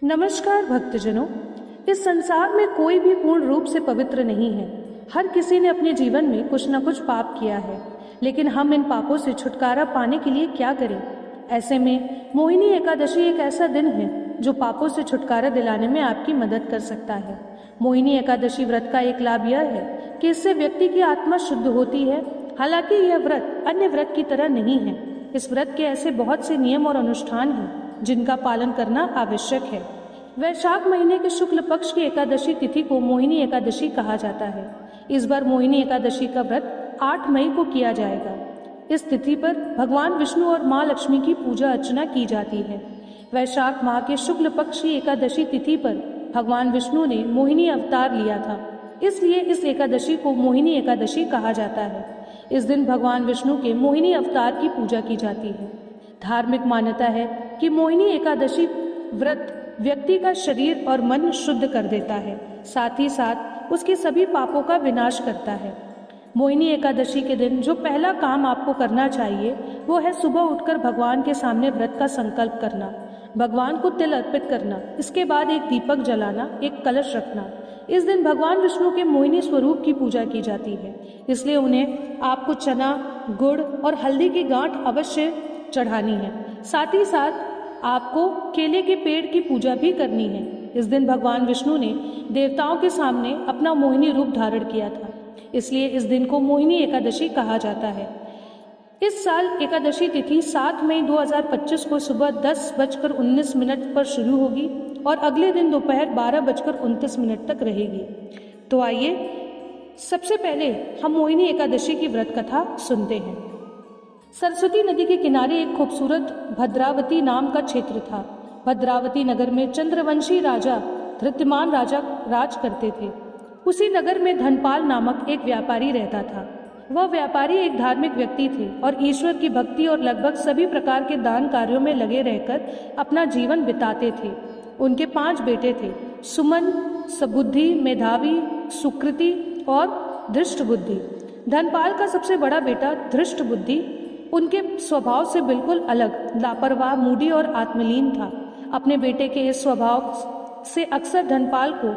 नमस्कार भक्तजनों। इस संसार में कोई भी पूर्ण रूप से पवित्र नहीं है। हर किसी ने अपने जीवन में कुछ न कुछ पाप किया है, लेकिन हम इन पापों से छुटकारा पाने के लिए क्या करें? ऐसे में मोहिनी एकादशी एक ऐसा दिन है जो पापों से छुटकारा दिलाने में आपकी मदद कर सकता है। मोहिनी एकादशी व्रत का एक लाभ यह है कि इससे व्यक्ति की आत्मा शुद्ध होती है। हालांकि यह व्रत अन्य व्रत की तरह नहीं है। इस व्रत के ऐसे बहुत से नियम और अनुष्ठान हैं जिनका पालन करना आवश्यक है। वैशाख महीने के शुक्ल पक्ष की एकादशी तिथि को मोहिनी एकादशी कहा जाता है। इस बार मोहिनी एकादशी का व्रत 8 मई को किया जाएगा। इस तिथि पर भगवान विष्णु और मां लक्ष्मी की पूजा अर्चना की जाती है। वैशाख माह के शुक्ल पक्ष की एकादशी तिथि पर भगवान विष्णु ने मोहिनी अवतार लिया था, इसलिए इस एकादशी को मोहिनी एकादशी कहा जाता है। इस दिन भगवान विष्णु के मोहिनी अवतार की पूजा की जाती है। धार्मिक मान्यता है कि मोहिनी एकादशी व्रत व्यक्ति का शरीर और मन शुद्ध कर देता है, साथ ही साथ उसके सभी पापों का विनाश करता है। मोहिनी एकादशी के दिन जो पहला काम आपको करना चाहिए वो है सुबह उठकर भगवान के सामने व्रत का संकल्प करना, भगवान को तिल अर्पित करना, इसके बाद एक दीपक जलाना, एक कलश रखना। इस दिन भगवान विष्णु के मोहिनी स्वरूप की पूजा की जाती है, इसलिए उन्हें आपको चना, गुड़ और हल्दी की गांठ अवश्य चढ़ानी है। साथ ही साथ आपको केले के पेड़ की पूजा भी करनी है। इस दिन भगवान विष्णु ने देवताओं के सामने अपना मोहिनी रूप धारण किया था, इसलिए इस दिन को मोहिनी एकादशी कहा जाता है। इस साल एकादशी तिथि 7 मई 2025 को सुबह 10:19 पर शुरू होगी और अगले दिन दोपहर 12:29 तक रहेगी। तो आइए सबसे पहले हम मोहिनी एकादशी की व्रत कथा सुनते हैं। सरस्वती नदी के किनारे एक खूबसूरत भद्रावती नाम का क्षेत्र था। भद्रावती नगर में चंद्रवंशी राजा धृत्यमान राजा राज करते थे। उसी नगर में धनपाल नामक एक व्यापारी रहता था। वह व्यापारी एक धार्मिक व्यक्ति थे और ईश्वर की भक्ति और लगभग सभी प्रकार के दान कार्यों में लगे रहकर अपना जीवन बिताते थे। उनके 5 बेटे थे, सुमन, सबुद्धि, मेधावी, सुकृति और धृष्ट बुद्धि। धनपाल का सबसे बड़ा बेटा धृष्ट बुद्धि उनके स्वभाव से बिल्कुल अलग, लापरवाह, मूडी और आत्मलीन था। अपने बेटे के इस स्वभाव से अक्सर धनपाल को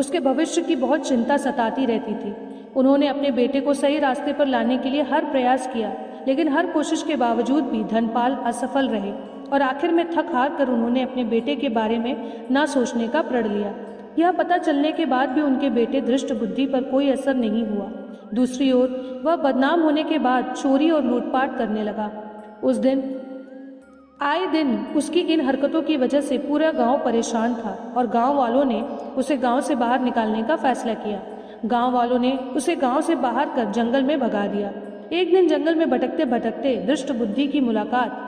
उसके भविष्य की बहुत चिंता सताती रहती थी। उन्होंने अपने बेटे को सही रास्ते पर लाने के लिए हर प्रयास किया, लेकिन हर कोशिश के बावजूद भी धनपाल असफल रहे और आखिर में थक हार कर उन्होंने अपने बेटे के बारे में न सोचने का प्रण लिया। यह पता चलने के बाद भी उनके बेटे धृष्ट बुद्धि पर कोई असर नहीं हुआ। दूसरी ओर वह बदनाम होने के बाद चोरी और लूटपाट करने लगा। उस दिन आए दिन उसकी इन हरकतों की वजह से पूरा गांव परेशान था और गांव वालों ने उसे गांव से बाहर निकालने का फैसला किया। गांव वालों ने उसे गांव से बाहर कर जंगल में भगा दिया। एक दिन जंगल में भटकते भटकते धृष्ट बुद्धि की मुलाकात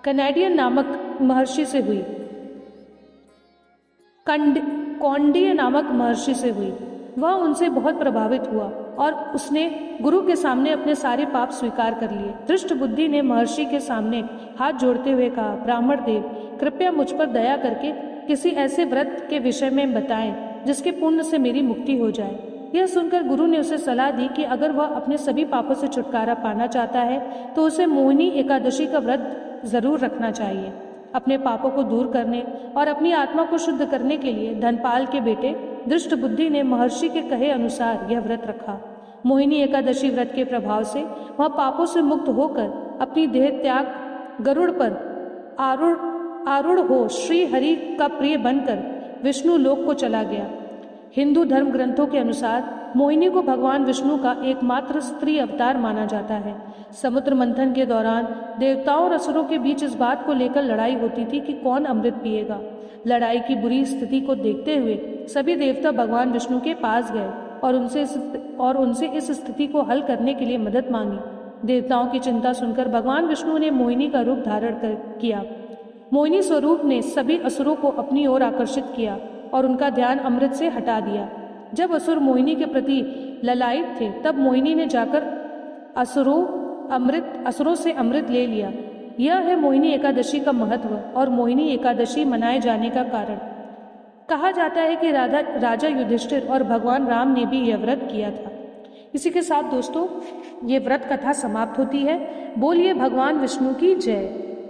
कनेडियन नामक महर्षि से हुई। कौंडिन्य नामक महर्षि से हुई। वह उनसे बहुत प्रभावित हुआ और उसने गुरु के सामने अपने सारे पाप स्वीकार कर लिए। धृष्ट बुद्धि ने महर्षि के सामने हाथ जोड़ते हुए कहा, ब्राह्मण देव, कृपया मुझ पर दया करके किसी ऐसे व्रत के विषय में बताएं जिसके पुण्य से मेरी मुक्ति हो जाए। यह सुनकर गुरु ने उसे सलाह दी कि अगर वह अपने सभी पापों से छुटकारा पाना चाहता है तो उसे मोहिनी एकादशी का व्रत जरूर रखना चाहिए। अपने पापों को दूर करने और अपनी आत्मा को शुद्ध करने के लिए धनपाल के बेटे धृष्ट बुद्धि ने महर्षि के कहे अनुसार यह व्रत रखा। मोहिनी एकादशी व्रत के प्रभाव से वह पापों से मुक्त होकर अपनी देह त्याग गरुड़ पर आरूढ़ हो श्री हरि का प्रिय बनकर विष्णु लोक को चला गया। हिंदू धर्म ग्रंथों के अनुसार मोहिनी को भगवान विष्णु का एकमात्र स्त्री अवतार माना जाता है। समुद्र मंथन के दौरान देवताओं और असुरों के बीच इस बात को लेकर लड़ाई होती थी कि कौन अमृत पिएगा। लड़ाई की बुरी स्थिति को देखते हुए सभी देवता भगवान विष्णु के पास गए और उनसे इस स्थिति को हल करने के लिए मदद मांगी। देवताओं की चिंता सुनकर भगवान विष्णु ने मोहिनी का रूप धारण किया। मोहिनी स्वरूप ने सभी असुरों को अपनी ओर आकर्षित किया और उनका ध्यान अमृत से हटा दिया। जब असुर मोहिनी के प्रति ललायित थे तब मोहिनी ने जाकर असुरों से अमृत ले लिया। यह है मोहिनी एकादशी का महत्व और मोहिनी एकादशी मनाए जाने का कारण। कहा जाता है कि राजा युधिष्ठिर और भगवान राम ने भी यह व्रत किया था। इसी के साथ दोस्तों ये व्रत कथा समाप्त होती है। बोलिए भगवान विष्णु की जय।